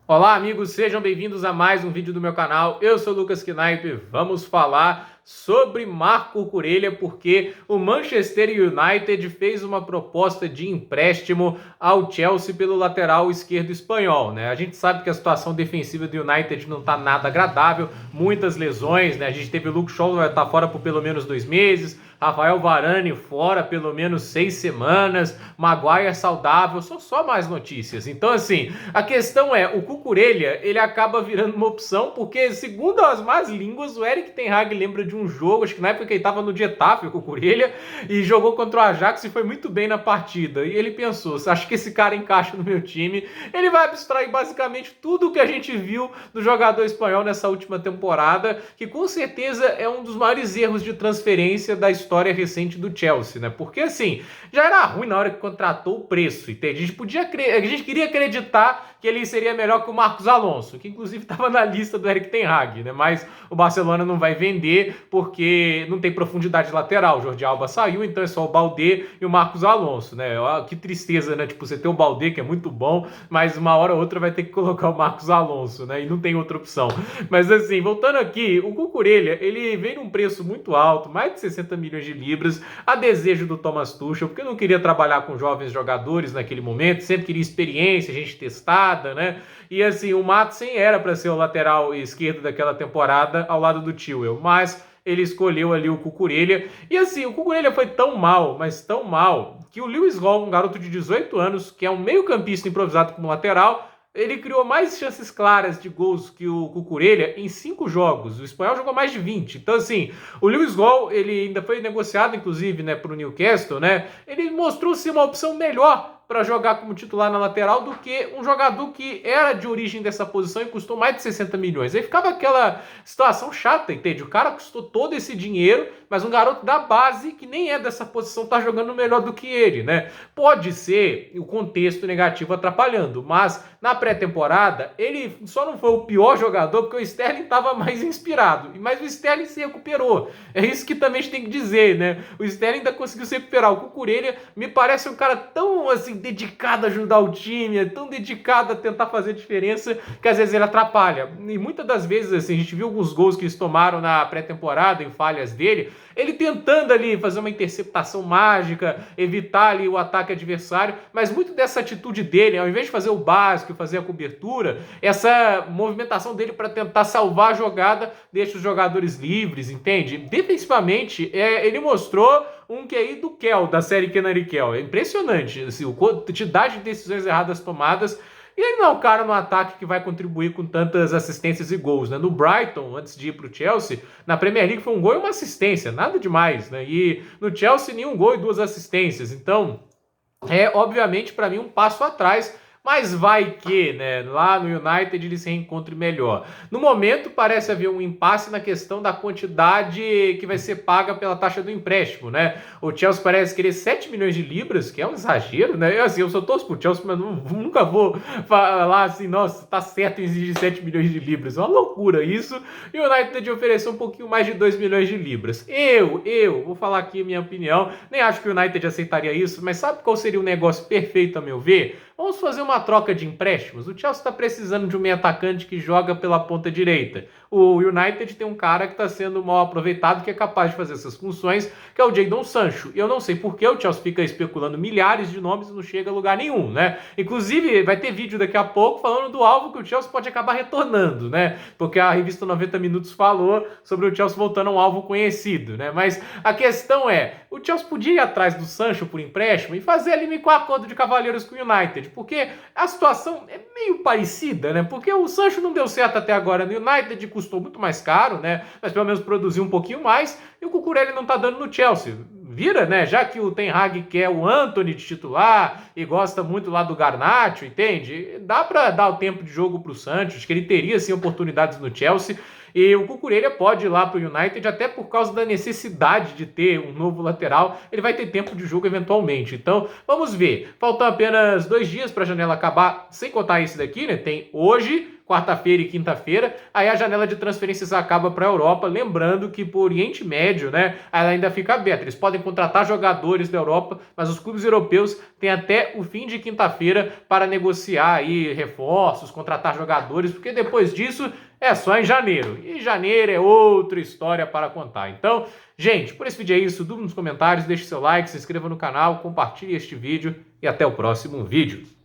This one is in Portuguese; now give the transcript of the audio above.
Olá, amigos, sejam bem-vindos a mais um vídeo do meu canal. Eu sou o Lucas Knaip. Vamos falar sobre Marco Cucurella, porque o Manchester United fez uma proposta de empréstimo ao Chelsea pelo lateral esquerdo espanhol, né? A gente sabe que a situação defensiva do United não tá nada agradável, muitas lesões, né? A gente teve o Luke Shaw vai estar fora por pelo menos 2 meses, Rafael Varane fora pelo menos 6 semanas, Maguire saudável, são só mais notícias. Então, assim, a questão é, o Cucurella, ele acaba virando uma opção, porque, segundo as más línguas, o Erik ten Hag lembra de um jogo, acho que na época que ele estava no Getafe, o Cucurella, e jogou contra o Ajax e foi muito bem na partida. E ele pensou, acho que esse cara encaixa no meu time, ele vai abstrair basicamente tudo o que a gente viu do jogador espanhol nessa última temporada, que com certeza é um dos maiores erros de transferência da história recente do Chelsea, né? Porque, assim, já era ruim na hora que contratou o preço, entende? A gente queria acreditar que ele seria melhor que o Marcos Alonso, que inclusive estava na lista do Erik ten Hag, né? Mas o Barcelona não vai vender porque não tem profundidade lateral. O Jordi Alba saiu, então é só o Baldé e o Marcos Alonso, né? Que tristeza, né? Tipo, você tem o Baldé, que é muito bom, mas uma hora ou outra vai ter que colocar o Marcos Alonso, né? E não tem outra opção. Mas assim, voltando aqui, o Cucurella, ele veio num preço muito alto, mais de 60 milhões de libras, a desejo do Thomas Tuchel, porque eu não queria trabalhar com jovens jogadores naquele momento, sempre queria experiência, gente testada, né? E assim, o Madsen era para ser o lateral esquerdo daquela temporada ao lado do Chilwell, mas ele escolheu ali o Cucurella. E assim, o Cucurella foi tão mal, mas tão mal, que o Lewis Hall, um garoto de 18 anos, que é um meio-campista improvisado como lateral, ele criou mais chances claras de gols que o Cucurella em 5 jogos. O espanhol jogou mais de 20. Então, assim, o Lewis Hall, ele ainda foi negociado, inclusive, né, para o Newcastle, né? Ele mostrou-se uma opção melhor para jogar como titular na lateral do que um jogador que era de origem dessa posição e custou mais de 60 milhões. Aí ficava aquela situação chata, entende? O cara custou todo esse dinheiro, mas um garoto da base que nem é dessa posição tá jogando melhor do que ele, né? Pode ser o contexto negativo atrapalhando, mas na pré-temporada ele só não foi o pior jogador porque o Sterling estava mais inspirado, mas o Sterling se recuperou. É isso que também a gente tem que dizer, né? O Sterling ainda conseguiu se recuperar. O Cucurella me parece um cara tão assim dedicado a ajudar o time, é tão dedicado a tentar fazer diferença que às vezes ele atrapalha. E muitas das vezes, assim, a gente viu alguns gols que eles tomaram na pré-temporada, em falhas dele, ele tentando ali fazer uma interceptação mágica, evitar ali o ataque adversário, mas muito dessa atitude dele, ao invés de fazer o básico, fazer a cobertura, essa movimentação dele para tentar salvar a jogada, deixa os jogadores livres, entende? Defensivamente, ele mostrou um QI do Kel, da série Canary Kel. É impressionante, assim, a quantidade de decisões erradas tomadas. E ele não é um cara no ataque que vai contribuir com tantas assistências e gols, né? No Brighton, antes de ir para o Chelsea, na Premier League foi um gol e uma assistência, nada demais, né? E no Chelsea, nenhum gol e 2 assistências. Então, obviamente, para mim, um passo atrás. Mas vai que, né, lá no United ele se reencontre melhor. No momento parece haver um impasse na questão da quantidade que vai ser paga pela taxa do empréstimo, né? O Chelsea parece querer 7 milhões de libras, que é um exagero, né? Eu sou torço pro Chelsea, mas nunca vou falar assim, nossa, tá certo exigir 7 milhões de libras. É uma loucura isso. E o United ofereceu um pouquinho mais de 2 milhões de libras. Eu vou falar aqui a minha opinião, nem acho que o United aceitaria isso, mas sabe qual seria o negócio perfeito a meu ver? Vamos fazer uma troca de empréstimos. O Chelsea está precisando de um meio atacante que joga pela ponta direita. O United tem um cara que está sendo mal aproveitado, que é capaz de fazer essas funções, que é o Jadon Sancho. E eu não sei por que o Chelsea fica especulando milhares de nomes e não chega a lugar nenhum, né? Inclusive, vai ter vídeo daqui a pouco falando do alvo que o Chelsea pode acabar retornando, né? Porque a revista 90 Minutos falou sobre o Chelsea voltando a um alvo conhecido, né? Mas a questão é, o Chelsea podia ir atrás do Sancho por empréstimo e fazer ali meio com acordo de cavalheiros com o United, porque a situação é meio parecida, né? Porque o Sancho não deu certo até agora no United, custou muito mais caro, né? Mas pelo menos produziu um pouquinho mais, e o Cucurella não tá dando no Chelsea. Vira, né? Já que o Ten Hag quer o Antony de titular e gosta muito lá do Garnacho, entende? Dá para dar o tempo de jogo pro Sancho, que ele teria sim oportunidades no Chelsea. E o Cucurella pode ir lá para o United até por causa da necessidade de ter um novo lateral. Ele vai ter tempo de jogo eventualmente. Então, vamos ver. Faltam apenas 2 dias para a janela acabar, sem contar esse daqui, né? Tem hoje, quarta-feira e quinta-feira, aí a janela de transferências acaba para a Europa, lembrando que por Oriente Médio, né, ela ainda fica aberta. Eles podem contratar jogadores da Europa, mas os clubes europeus têm até o fim de quinta-feira para negociar aí reforços, contratar jogadores, porque depois disso é só em janeiro. E janeiro é outra história para contar. Então, gente, por esse vídeo é isso. Dúvida nos comentários, deixe seu like, se inscreva no canal, compartilhe este vídeo e até o próximo vídeo.